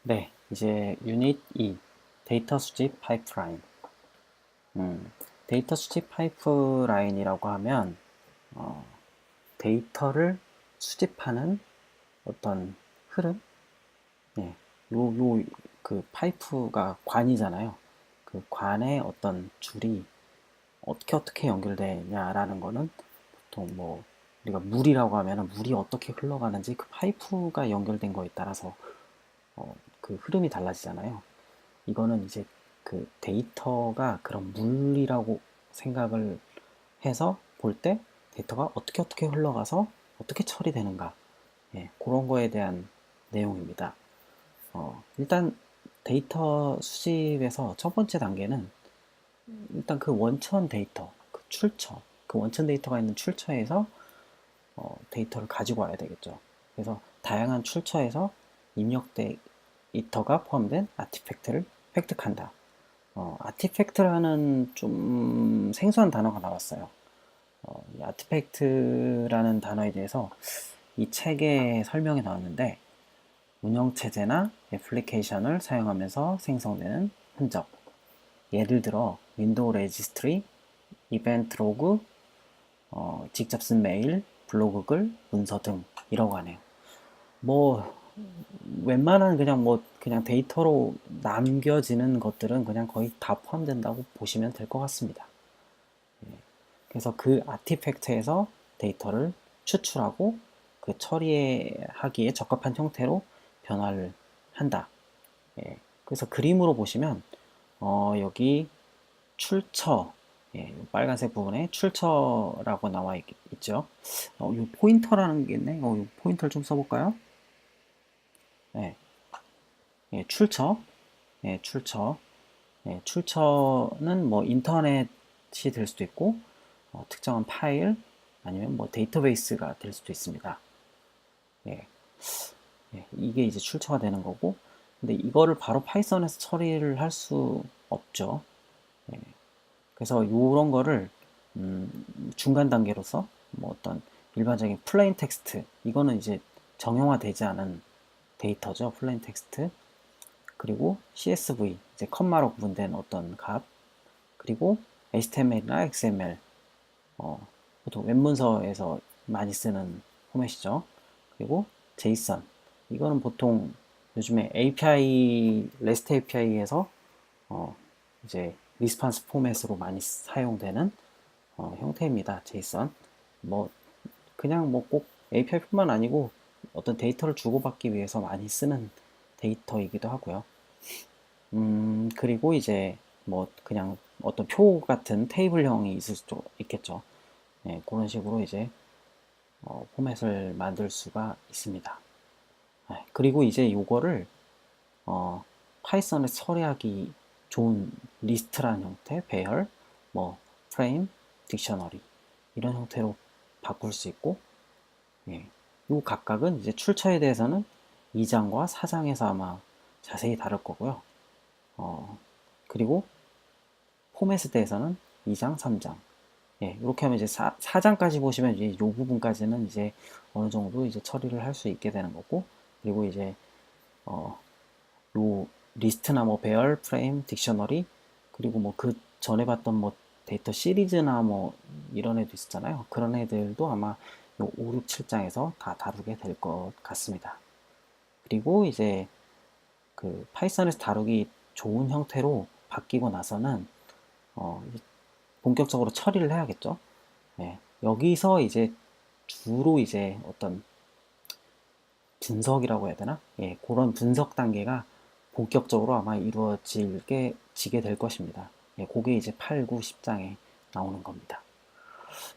네, 이제 유닛 2, 데이터 수집 파이프라인. 데이터 수집 파이프라인이라고 하면 어, 데이터를 수집하는 어떤 흐름? 네, 그 파이프가 관이잖아요. 그 관의 어떤 줄이 어떻게 연결되냐라는 거는 보통 뭐 우리가 물이라고 하면은 물이 어떻게 흘러가는지 그 파이프가 연결된 거에 따라서 그 흐름이 달라지잖아요. 이거는 이제 그 데이터가 그런 물이라고 생각을 해서 볼 때 데이터가 어떻게 흘러가서 어떻게 처리되는가, 그런 거에 대한 내용입니다. 일단 데이터 수집에서 첫 번째 단계는 일단 그 원천 데이터, 그 출처, 그 원천 데이터가 있는 출처에서 데이터를 가지고 와야 되겠죠. 그래서 다양한 출처에서 입력 데이터가 포함된 아티팩트를 획득한다. 아티팩트라는 좀 생소한 단어가 나왔어요. 이 아티팩트라는 단어에 대해서 이 책에 설명이 나왔는데, 운영체제나 애플리케이션을 사용하면서 생성되는 흔적. 예를 들어, 윈도우 레지스트리, 이벤트 로그, 직접 쓴 메일, 블로그 글, 문서 등이라고 하네요. 뭐, 웬만한 그냥 데이터로 남겨지는 것들은 그냥 거의 다 포함된다고 보시면 될 것 같습니다. 그래서 그 아티팩트에서 데이터를 추출하고 그 처리하기에 적합한 형태로 변화를 한다. 그래서 그림으로 보시면 여기 출처, 빨간색 부분에 출처라고 나와 죠 이 포인터라는 게 있네. 이 포인터를 좀 써볼까요? 예, 출처, 출처, 출처는 뭐 인터넷이 될 수도 있고 특정한 파일 아니면 뭐 데이터베이스가 될 수도 있습니다. 예, 이게 이제 출처가 되는 거고, 근데 이거를 바로 파이썬에서 처리를 할 수 없죠. 예, 그래서 이런 거를 중간 단계로서 뭐 어떤 일반적인 플레인 텍스트, 이거는 이제 정형화되지 않은 데이터죠. 플레인 텍스트. 그리고 CSV, 이제 컴마로 구분된 어떤 값, 그리고 HTML이나 XML, 보통 웹문서에서 많이 쓰는 포맷이죠. 그리고 JSON, 이거는 보통 요즘에 API, REST API에서 이제 리스판스 포맷으로 많이 사용되는 형태입니다. JSON. 뭐 그냥 뭐 꼭 API뿐만 아니고 어떤 데이터를 주고받기 위해서 많이 쓰는 데이터이기도 하고요. 그리고 이제 뭐 그냥 어떤 표 같은 테이블형이 있을 수도 있겠죠. 그런 식으로 이제 포맷을 만들 수가 있습니다. 그리고 이제 요거를 어, 파이썬에 처리하기 좋은 리스트라는 형태, 배열, 뭐 프레임, 딕셔너리 이런 형태로 바꿀 수 있고, 요 각각은 이제 출처에 대해서는 2장과 4장에서 아마 자세히 다룰 거고요. 그리고 포맷에 대해서는 2장, 3장. 이렇게 하면 이제 4장까지 보시면 이제 이 부분까지는 이제 어느 정도 이제 처리를 할 수 있게 되는 거고, 그리고 이제 어, 요 리스트나 뭐 배열, 프레임, 딕셔너리, 그리고 뭐 그 전에 봤던 뭐 데이터 시리즈나 뭐 이런 애도 있었잖아요. 그런 애들도 아마 요 5, 6, 7장에서 다 다루게 될 것 같습니다. 그리고 이제 그 파이썬에서 다루기 좋은 형태로 바뀌고 나서는 이제 본격적으로 처리를 해야겠죠. 여기서 이제 주로 이제 어떤 분석이라고 해야 되나? 그런 분석 단계가 본격적으로 아마 지게 될 것입니다. 그게 이제 8, 9, 10장에 나오는 겁니다.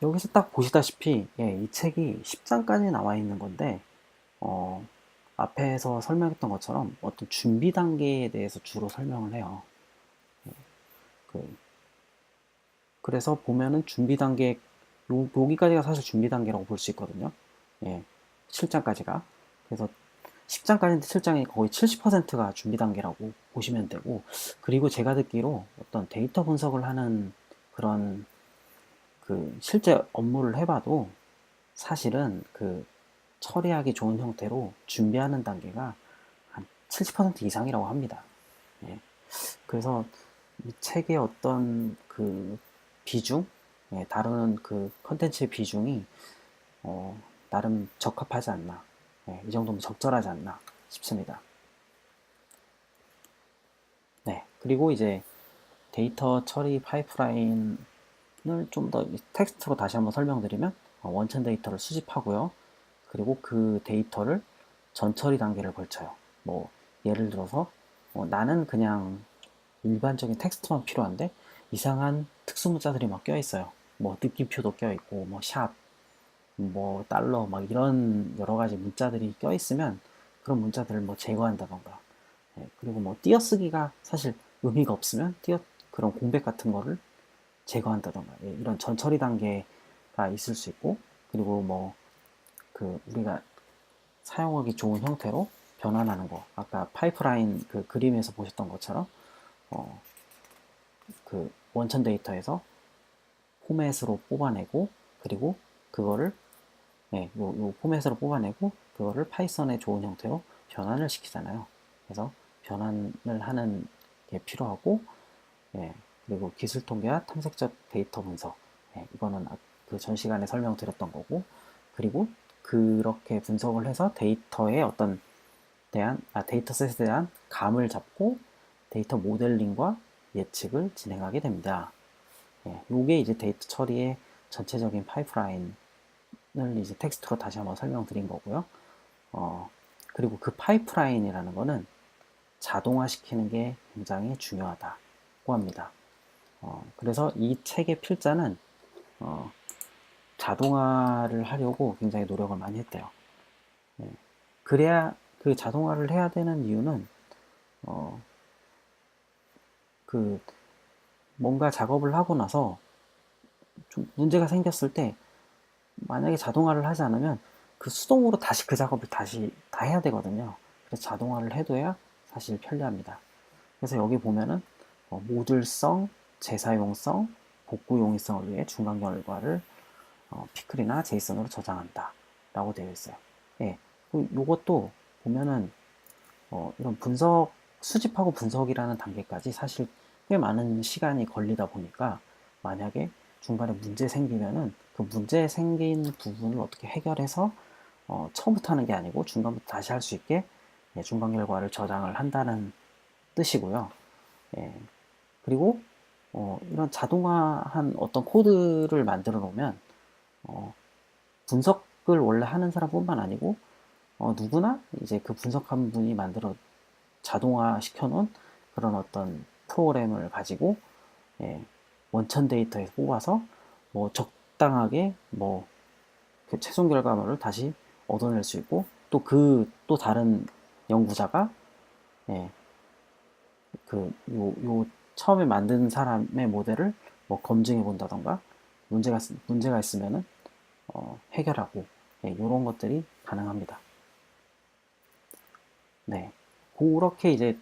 여기서 딱 보시다시피, 이 책이 10장까지 나와 있는 건데, 어, 앞에서 설명했던 것처럼 어떤 준비 단계에 대해서 주로 설명을 해요. 그, 그래서 보면은 준비 단계, 여기까지가 사실 준비 단계라고 볼 수 있거든요. 7장까지가. 그래서 10장까지인데 7장이 거의 70%가 준비 단계라고 보시면 되고, 그리고 제가 듣기로 어떤 데이터 분석을 하는 그런 그 실제 업무를 해봐도 사실은 그 처리하기 좋은 형태로 준비하는 단계가 한 70% 이상이라고 합니다. 예. 그래서 이 책의 어떤 그 비중, 예, 다루는 그 컨텐츠의 비중이 나름 적합하지 않나, 예, 이 정도면 적절하지 않나 싶습니다. 네, 그리고 이제 데이터 처리 파이프라인을 좀 더 텍스트로 다시 한번 설명드리면 원천 데이터를 수집하고요. 그리고 그 데이터를 전처리 단계를 걸쳐요. 뭐 예를 들어서 나는 그냥 일반적인 텍스트만 필요한데 이상한 특수 문자들이 막 껴 있어요. 뭐 느낌표도 껴 있고 뭐 샵, 뭐 달러 막 이런 여러 가지 문자들이 껴 있으면 그런 문자들을 뭐 제거한다던가. 예, 그리고 뭐 띄어쓰기가 사실 의미가 없으면 그런 공백 같은 거를 제거한다던가. 예, 이런 전처리 단계가 있을 수 있고, 그리고 뭐 그 우리가 사용하기 좋은 형태로 변환하는 거. 아까 파이프라인 그 그림에서 보셨던 것처럼 어, 그 원천 데이터에서 포맷으로 뽑아내고, 그리고 그거를 요 포맷으로 뽑아내고 그거를 파이썬의 좋은 형태로 변환을 시키잖아요. 그래서 변환을 하는 게 필요하고, 예, 그리고 기술 통계와 탐색적 데이터 분석, 이거는 그 전 시간에 설명드렸던 거고, 그리고 그렇게 분석을 해서 데이터의 어떤 데이터셋에 대한 감을 잡고 데이터 모델링과 예측을 진행하게 됩니다. 요게 이제 데이터 처리의 전체적인 파이프라인을 이제 텍스트로 다시 한번 설명드린 거고요. 그리고 그 파이프라인이라는 거는 자동화시키는 게 굉장히 중요하다고 합니다. 그래서 이 책의 필자는 자동화를 하려고 굉장히 노력을 많이 했대요. 그래야 그 자동화를 해야 되는 이유는 그 뭔가 작업을 하고 나서 좀 문제가 생겼을 때 만약에 자동화를 하지 않으면 그 수동으로 다시 그 작업을 다시 다 해야 되거든요. 그래서 자동화를 해둬야 사실 편리합니다. 그래서 여기 보면은 모듈성, 재사용성, 복구 용이성을 위해 중간 결과를 피클이나 제이슨으로 저장한다 라고 되어 있어요. 예, 요것도 보면은 이런 분석, 수집하고 분석이라는 단계까지 사실 꽤 많은 시간이 걸리다 보니까 만약에 중간에 문제 생기면은 그 문제 생긴 부분을 어떻게 해결해서 처음부터 하는 게 아니고 중간부터 다시 할 수 있게 중간 결과를 저장을 한다는 뜻이고요. 예, 그리고 이런 자동화한 어떤 코드를 만들어 놓으면 분석을 원래 하는 사람뿐만 아니고 누구나 이제 그 분석한 분이 만들어 자동화 시켜놓은 그런 어떤 프로그램을 가지고 원천 데이터에서 뽑아서 뭐 적당하게 뭐 그 최종 결과물을 다시 얻어낼 수 있고 또 다른 연구자가 요 처음에 만든 사람의 모델을 뭐 검증해 본다던가 문제가 있으면은 해결하고 이런 것들이 가능합니다. 네, 그렇게 이제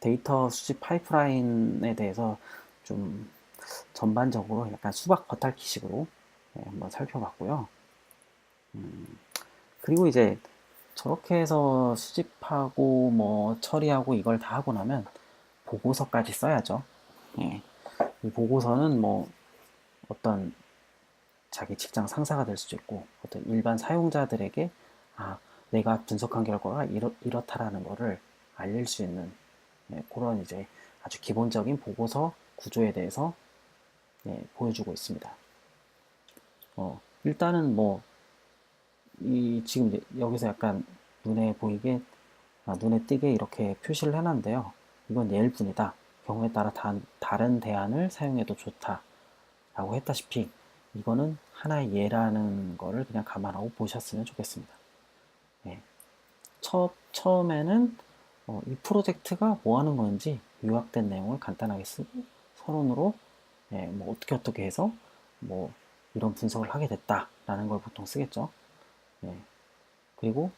데이터 수집 파이프라인에 대해서 좀 전반적으로 약간 수박 겉핥기식으로 한번 살펴봤고요. 그리고 이제 저렇게 해서 수집하고 뭐 처리하고 이걸 다 하고 나면 보고서까지 써야죠. 예. 이 보고서는 뭐 어떤 자기 직장 상사가 될 수도 있고 어떤 일반 사용자들에게 내가 분석한 결과가 이렇다라는 거를 알릴 수 있는 그런 이제 아주 기본적인 보고서 구조에 대해서 보여주고 있습니다. 일단은 뭐 지금 여기서 약간 눈에 띄게 이렇게 표시를 해놨는데요. 이건 예일 뿐이다. 경우에 따라 다른 대안을 사용해도 좋다라고 했다시피 이거는 하나의 예라는 거를 그냥 감안하고 보셨으면 좋겠습니다. 처음에는 이 프로젝트가 뭐 하는 건지 요약된 내용을 간단하게 쓰고 서론으로 뭐 어떻게 해서 뭐 이런 분석을 하게 됐다라는 걸 보통 쓰겠죠. 그리고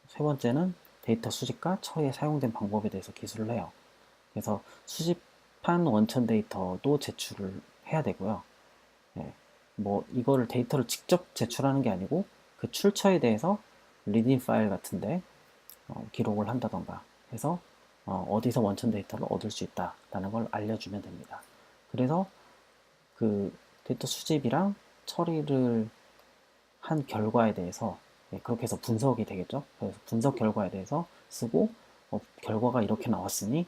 세 번째는 데이터 수집과 처리에 사용된 방법에 대해서 기술을 해요. 그래서 수집한 원천 데이터도 제출을 해야 되고요. 뭐 이거를 데이터를 직접 제출하는 게 아니고 그 출처에 대해서 리딩 파일 같은데 기록을 한다던가 해서 어디서 원천 데이터를 얻을 수 있다라는 걸 알려주면 됩니다. 그래서 그 데이터 수집이랑 처리를 한 결과에 대해서 그렇게 해서 분석이 되겠죠. 그래서 분석 결과에 대해서 쓰고 결과가 이렇게 나왔으니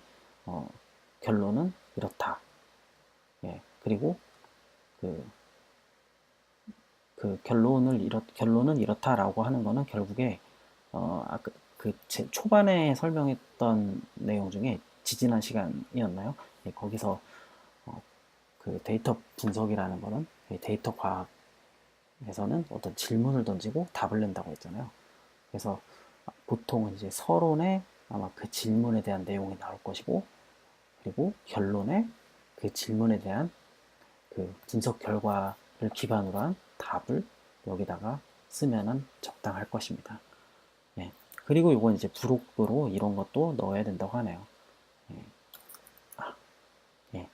결론은 이렇다. 그리고 그, 결론은 이렇다라고 하는 거는 결국에 아까 제 초반에 설명했던 내용 중에 지지난 시간이었나요? 거기서 그 데이터 분석이라는 거는 데이터 과학에서는 어떤 질문을 던지고 답을 낸다고 했잖아요. 그래서 보통은 이제 서론에 아마 그 질문에 대한 내용이 나올 것이고, 그리고 결론에 그 질문에 대한 그 분석 결과를 기반으로 한 답을 여기다가 쓰면은 적당할 것입니다. 예. 그리고 이건 이제 부록으로 이런 것도 넣어야 된다고 하네요. 예. 예.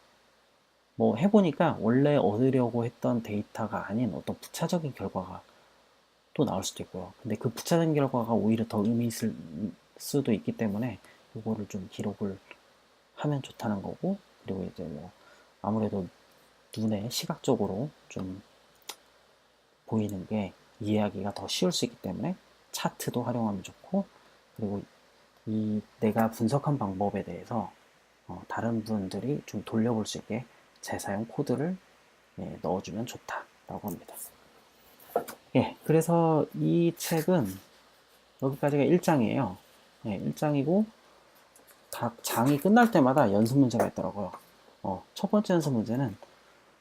뭐 해보니까 원래 얻으려고 했던 데이터가 아닌 어떤 부차적인 결과가 또 나올 수도 있고요. 근데 그 부차적인 결과가 오히려 더 의미 있을 수도 있기 때문에 이거를 좀 기록을 하면 좋다는 거고, 그리고 이제 뭐 아무래도 눈에 시각적으로 좀 보이는 게 이해하기가 더 쉬울 수 있기 때문에 차트도 활용하면 좋고, 그리고 이 내가 분석한 방법에 대해서 다른 분들이 좀 돌려볼 수 있게 재사용 코드를 넣어주면 좋다라고 합니다. 예, 그래서 이 책은 여기까지가 1장이에요. 예, 1장이고 각 장이 끝날 때마다 연습 문제가 있더라고요. 첫 번째 연습 문제는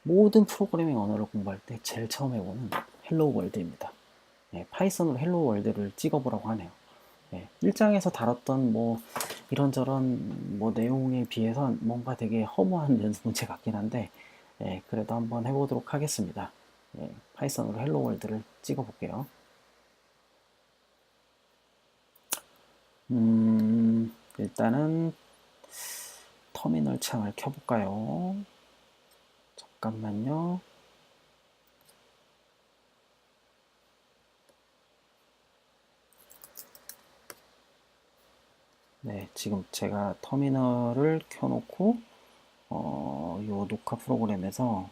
모든 프로그래밍 언어를 공부할 때 제일 처음 해보는 헬로우 월드입니다. 예, 파이썬으로 헬로우 월드를 찍어보라고 하네요. 예, 1장에서 다뤘던 뭐 이런저런 뭐 내용에 비해선 뭔가 되게 허무한 연습 문제 같긴 한데, 그래도 한번 해보도록 하겠습니다. 파이썬으로 헬로우 월드를 찍어볼게요. 일단은 터미널 창을 켜볼까요? 잠깐만요. 네, 지금 제가 터미널을 켜놓고 요 녹화 프로그램에서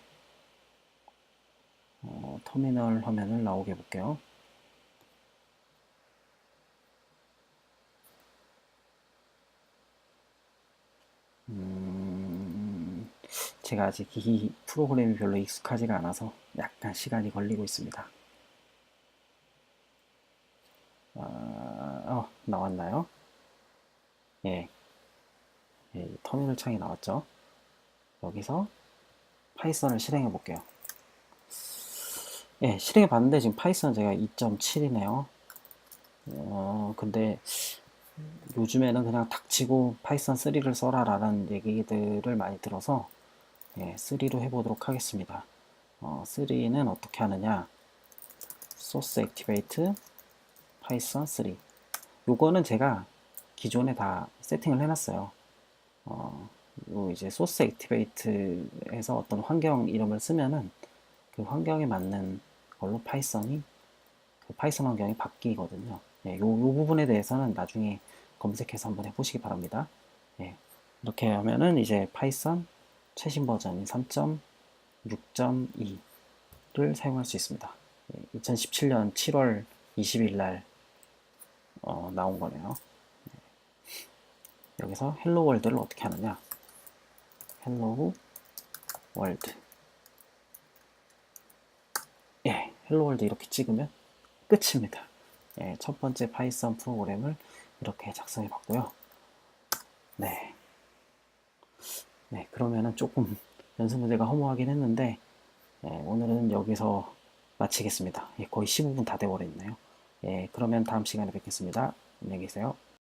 터미널 화면을 나오게 해볼게요. 제가 아직 이 프로그램이 별로 익숙하지가 않아서 약간 시간이 걸리고 있습니다. 나왔나요? 예, 터미널 창이 나왔죠. 여기서 파이썬을 실행해 볼게요. 예, 실행해 봤는데 지금 파이썬 제가 2.7이네요. 근데 요즘에는 그냥 닥치고 파이썬 3를 써라 라는 얘기들을 많이 들어서 3로 해보도록 하겠습니다. 3는 어떻게 하느냐, source activate python 3. 요거는 제가 기존에 다 세팅을 해놨어요. 요 이제 source activate에서 어떤 환경 이름을 쓰면은 그 환경에 맞는 걸로 파이썬이 그 파이썬 환경이 바뀌거든요. 요 부분에 대해서는 나중에 검색해서 한번 해보시기 바랍니다. 이렇게 하면은 이제 파이썬 최신 버전인 3.6.2를 사용할 수 있습니다. 2017년 7월 20일 날 나온 거네요. 여기서 헬로 월드를 어떻게 하느냐, 헬로 월드, 헬로 월드 이렇게 찍으면 끝입니다. 첫 번째 파이썬 프로그램을 이렇게 작성해 봤고요. 네, 그러면은 조금 연습 문제가 허무하긴 했는데 오늘은 여기서 마치겠습니다. 거의 15분 다 돼버렸네요. 그러면 다음 시간에 뵙겠습니다. 안녕히 계세요.